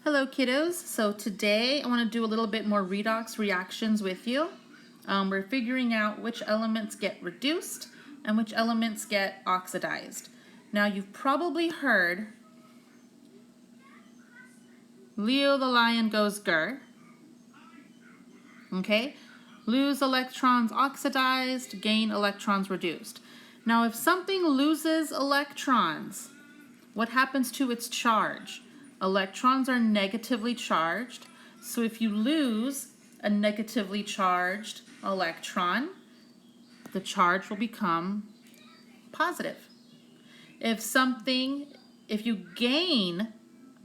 Hello kiddos, so today I want to do a little bit more redox reactions with you. We're figuring out which elements get reduced and which elements get oxidized. Now you've probably heard Leo the lion goes grr. Okay, lose electrons oxidized, gain electrons reduced. Now if something loses electrons, what happens to its charge? Electrons are negatively charged, so if you lose a negatively charged electron, the charge will become positive. If you gain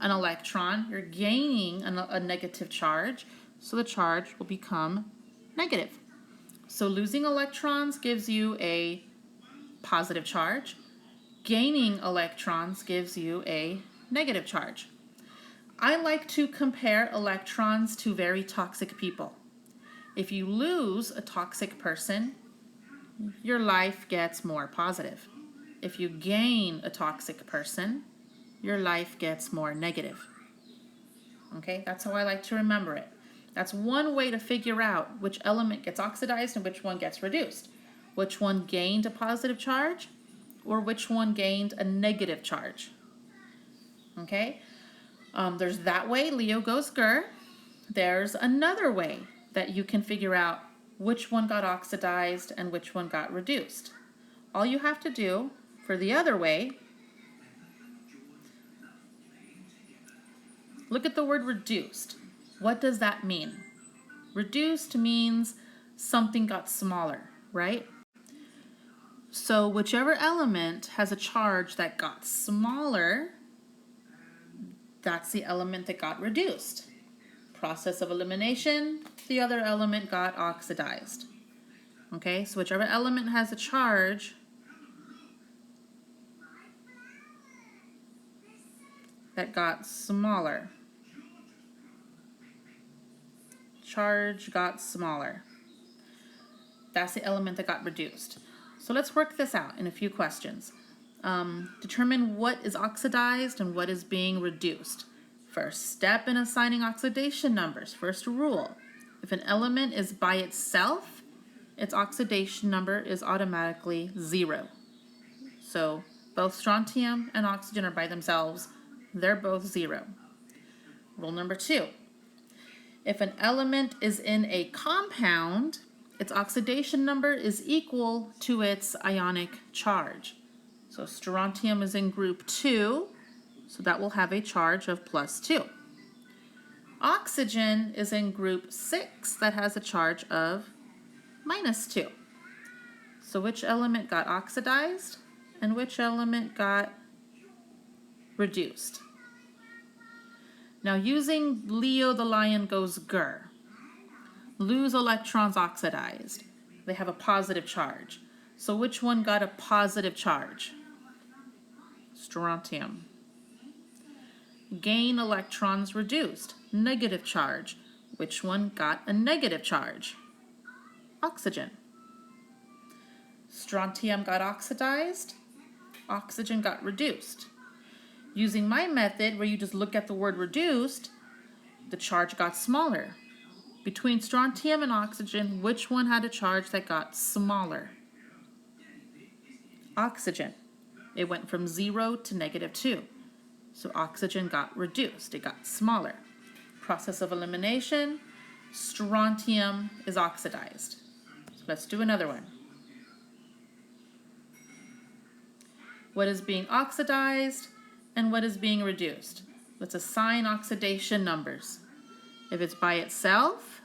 an electron, you're gaining a negative charge, so the charge will become negative. So losing electrons gives you a positive charge. Gaining electrons gives you a negative charge. I like to compare electrons to very toxic people. If you lose a toxic person, your life gets more positive. If you gain a toxic person, your life gets more negative. Okay, that's how I like to remember it. That's one way to figure out which element gets oxidized and which one gets reduced. Which one gained a positive charge or which one gained a negative charge. Okay? There's that way, Leo goes grr. There's another way that you can figure out which one got oxidized and which one got reduced. All you have to do for the other way, look at the word reduced. What does that mean? Reduced means something got smaller, right? So whichever element has a charge that got smaller, that's the element that got reduced. Process of elimination, the other element got oxidized. Okay, so whichever element has a charge that got smaller, charge got smaller, that's the element that got reduced. So let's work this out in a few questions. Determine what is oxidized and what is being reduced. First step in assigning oxidation numbers. First rule, if an element is by itself, its oxidation number is automatically 0. So both strontium and oxygen are by themselves, they're both 0. Rule number 2, if an element is in a compound, its oxidation number is equal to its ionic charge. So strontium is in group 2, so that will have a charge of +2. Oxygen is in group 6, that has a charge of -2. So which element got oxidized and which element got reduced? Now using Leo the lion goes grr, lose electrons oxidized. They have a positive charge. So which one got a positive charge? Strontium. Gain electrons reduced, negative charge. Which one got a negative charge? Oxygen. Strontium got oxidized, oxygen got reduced. Using my method where you just look at the word reduced, the charge got smaller. Between strontium and oxygen, which one had a charge that got smaller? Oxygen. It went from 0 to -2. So oxygen got reduced, it got smaller. Process of elimination, strontium is oxidized. So let's do another one. What is being oxidized and what is being reduced? Let's assign oxidation numbers. If it's by itself,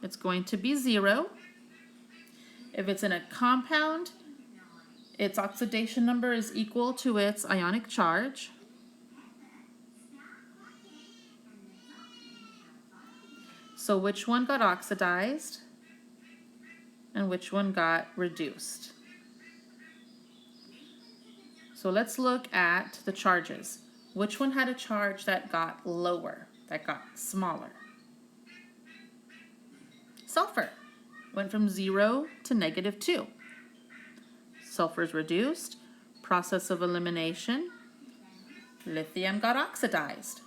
it's going to be 0. If it's in a compound, its oxidation number is equal to its ionic charge. So which one got oxidized and which one got reduced? So let's look at the charges. Which one had a charge that got lower, that got smaller? Sulfur went from 0 to -2. Sulfur is reduced. Process of elimination. Lithium got oxidized.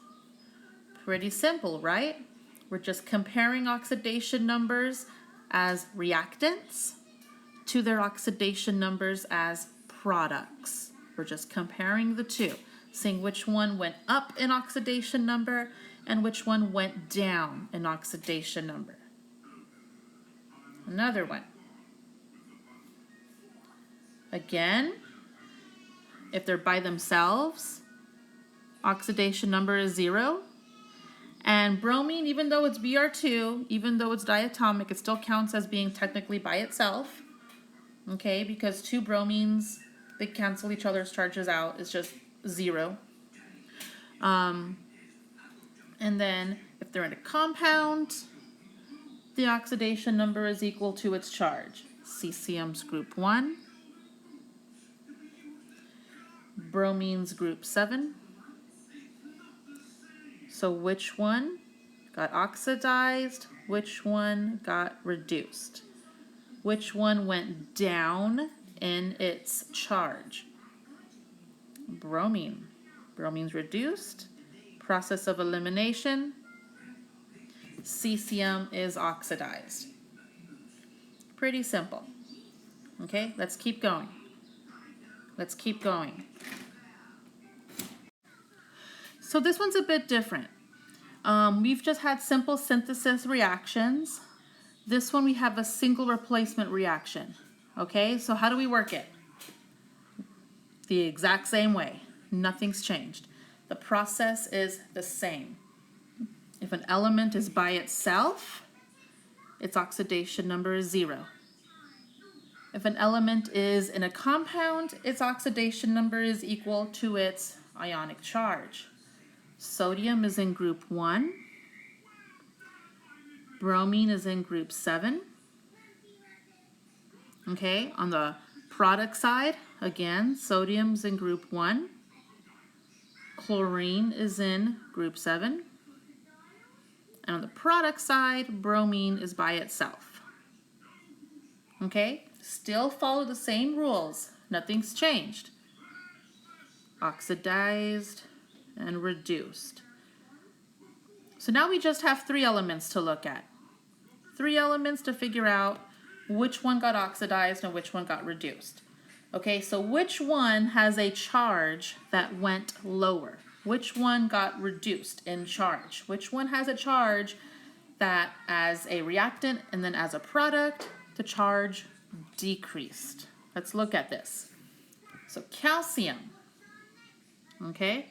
Pretty simple, right? We're just comparing oxidation numbers as reactants to their oxidation numbers as products. We're just comparing the two, seeing which one went up in oxidation number and which one went down in oxidation number. Another one. Again, if they're by themselves, oxidation number is 0. And bromine, even though it's Br2, even though it's diatomic, it still counts as being technically by itself. Okay, because two bromines, they cancel each other's charges out. It's just 0. And then if they're in a compound, the oxidation number is equal to its charge. Cesium's group 1. Bromine's group 7. So which one got oxidized? Which one got reduced? Which one went down in its charge? Bromine. Bromine's reduced. Process of elimination. Cesium is oxidized. Pretty simple. Okay, let's keep going. Let's keep going. So this one's a bit different. We've just had simple synthesis reactions. This one we have a single replacement reaction. Okay, so how do we work it? The exact same way. Nothing's changed. The process is the same. If an element is by itself, its oxidation number is 0. If an element is in a compound, its oxidation number is equal to its ionic charge. Sodium is in group 1. Bromine is in group 7. Okay, on the product side, again, sodium's in group 1. Chlorine is in group 7. And on the product side, bromine is by itself. Okay, still follow the same rules. Nothing's changed. Oxidized and reduced. So now we just have 3 elements to look at. 3 elements to figure out which one got oxidized and which one got reduced. Okay, so which one has a charge that went lower? Which one got reduced in charge? Which one has a charge that as a reactant and then as a product, the charge decreased? Let's look at this. So calcium, okay?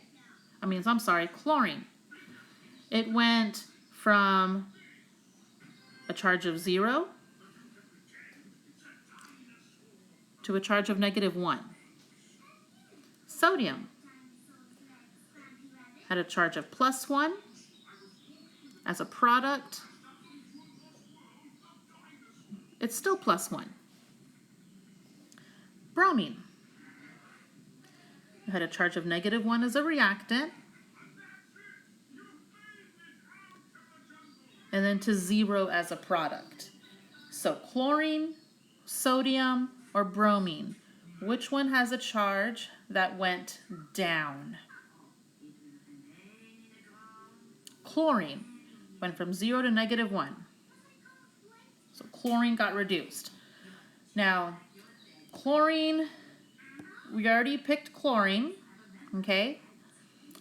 Chlorine. It went from a charge of 0 to a charge of -1. Sodium had a charge of +1 as a product. It's still +1. Bromine had a charge of -1 as a reactant, and then to 0 as a product. So chlorine, sodium, or bromine, which one has a charge that went down? Chlorine went from 0 to -1. So chlorine got reduced. Now, chlorine, we already picked chlorine, okay?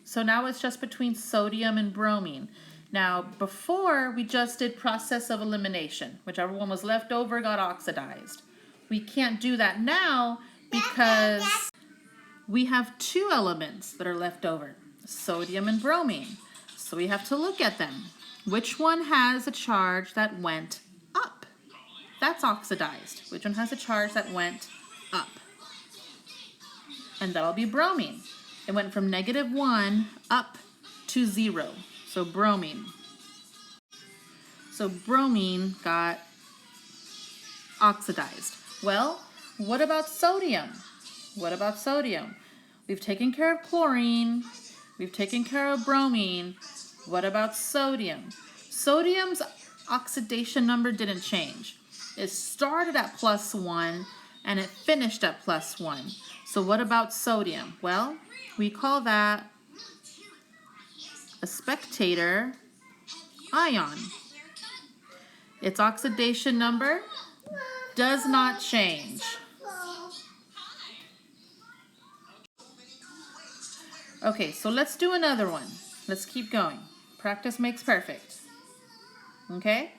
So now it's just between sodium and bromine. Now, before we just did process of elimination. Whichever one was left over got oxidized. We can't do that now because we have 2 elements that are left over, sodium and bromine. So we have to look at them. Which one has a charge that went up? That's oxidized. Which one has a charge that went up? And that'll be bromine. It went from -1 up to 0. So bromine. So bromine got oxidized. Well, what about sodium? What about sodium? We've taken care of chlorine. We've taken care of bromine. What about sodium? Sodium's oxidation number didn't change. It started at +1 and it finished at +1. So what about sodium? Well, we call that a spectator ion. Its oxidation number does not change. Okay, so let's do another one. Let's keep going. Practice makes perfect. Okay?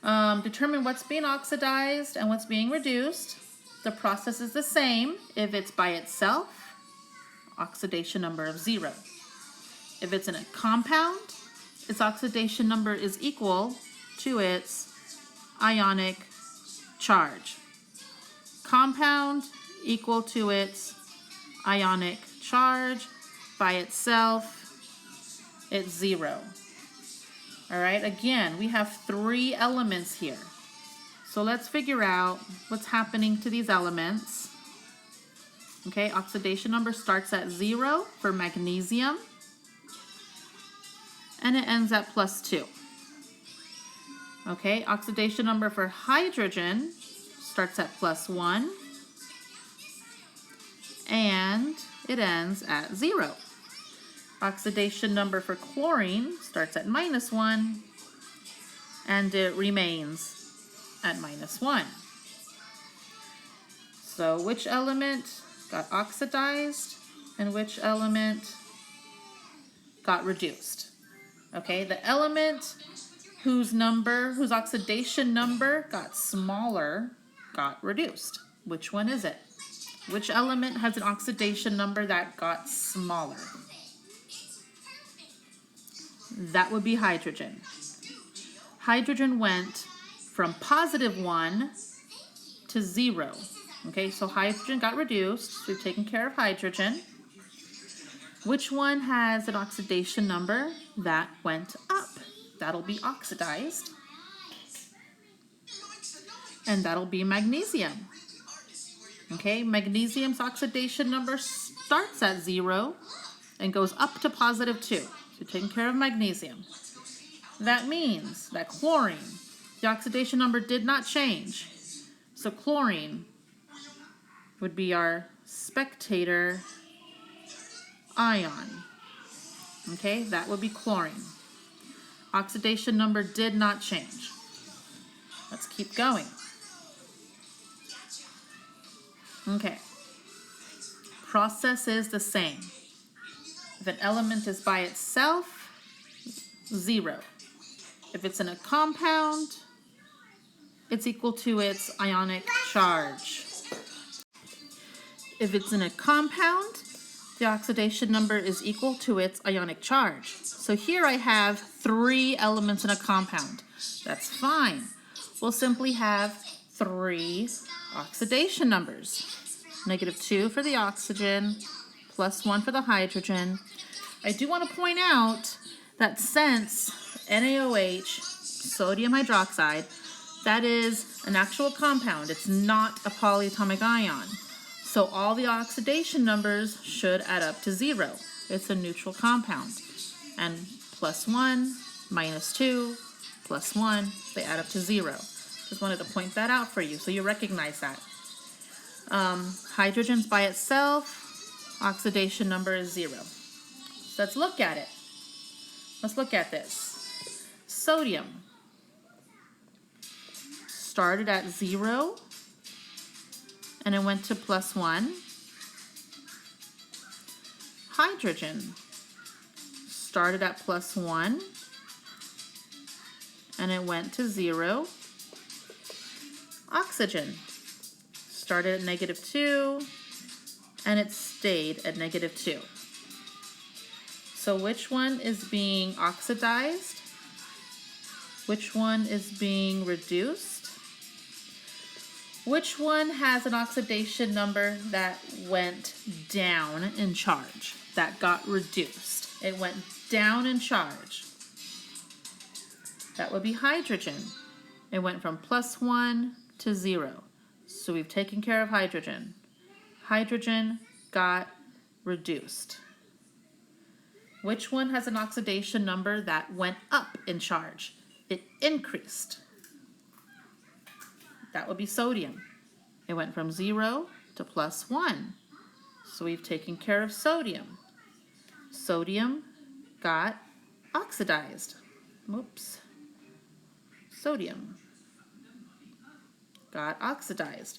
Determine what's being oxidized and what's being reduced. The process is the same. If it's by itself, oxidation number of 0. If it's in a compound, its oxidation number is equal to its ionic charge. Compound equal to its ionic charge. By itself, it's 0. All right, again, we have 3 elements here. So let's figure out what's happening to these elements. Okay, oxidation number starts at 0 for magnesium, and it ends at +2. Okay, oxidation number for hydrogen starts at +1, and it ends at 0. Oxidation number for chlorine starts at -1, and it remains at -1. So which element got oxidized and which element got reduced? Okay, the element whose oxidation number got smaller got reduced. Which one is it? Which element has an oxidation number that got smaller? That would be hydrogen. Hydrogen went from +1 to 0. Okay, so hydrogen got reduced. So we've taken care of hydrogen. Which one has an oxidation number that went up? That'll be oxidized. And that'll be magnesium. Okay, magnesium's oxidation number starts at 0 and goes up to +2. So taking care of magnesium. That means that chlorine, the oxidation number did not change. So chlorine would be our spectator ion. Okay, that would be chlorine. Oxidation number did not change. Let's keep going. Okay. Process is the same. If an element is by itself, 0. If it's in a compound, it's equal to its ionic charge. If it's in a compound, the oxidation number is equal to its ionic charge. So here I have 3 elements in a compound. That's fine. We'll simply have 3 oxidation numbers. -2 for the oxygen, +1 for the hydrogen. I do want to point out that since NaOH, sodium hydroxide, that is an actual compound. It's not a polyatomic ion. So all the oxidation numbers should add up to 0. It's a neutral compound. And +1, -2, +1, they add up to 0. Just wanted to point that out for you so you recognize that. Hydrogen's by itself, oxidation number is 0. So let's look at it. Let's look at this. Sodium started at 0 and it went to +1. Hydrogen started at +1 and it went to 0. Oxygen started at -2 and it stayed at -2. So which one is being oxidized? Which one is being reduced? Which one has an oxidation number that went down in charge, that got reduced? It went down in charge. That would be hydrogen. It went from +1 to 0. So we've taken care of hydrogen. Hydrogen got reduced. Which one has an oxidation number that went up in charge? It increased. That would be sodium. It went from 0 to +1. So we've taken care of sodium. Sodium got oxidized. Whoops. Sodium got oxidized.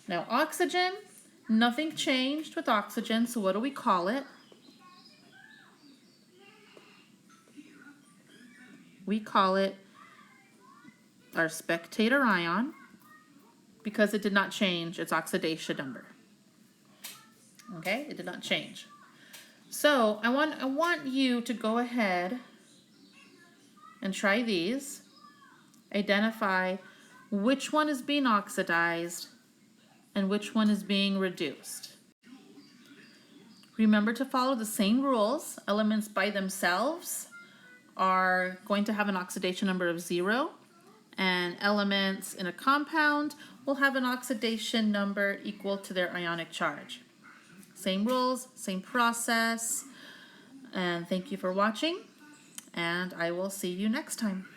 Now oxygen, nothing changed with oxygen, so what do we call it? We call it our spectator ion because it did not change its oxidation number. Okay, it did not change. So I want you to go ahead and try these. Identify which one is being oxidized and which one is being reduced. Remember to follow the same rules. Elements by themselves are going to have an oxidation number of 0, and elements in a compound will have an oxidation number equal to their ionic charge. Same rules, same process, and thank you for watching, and I will see you next time.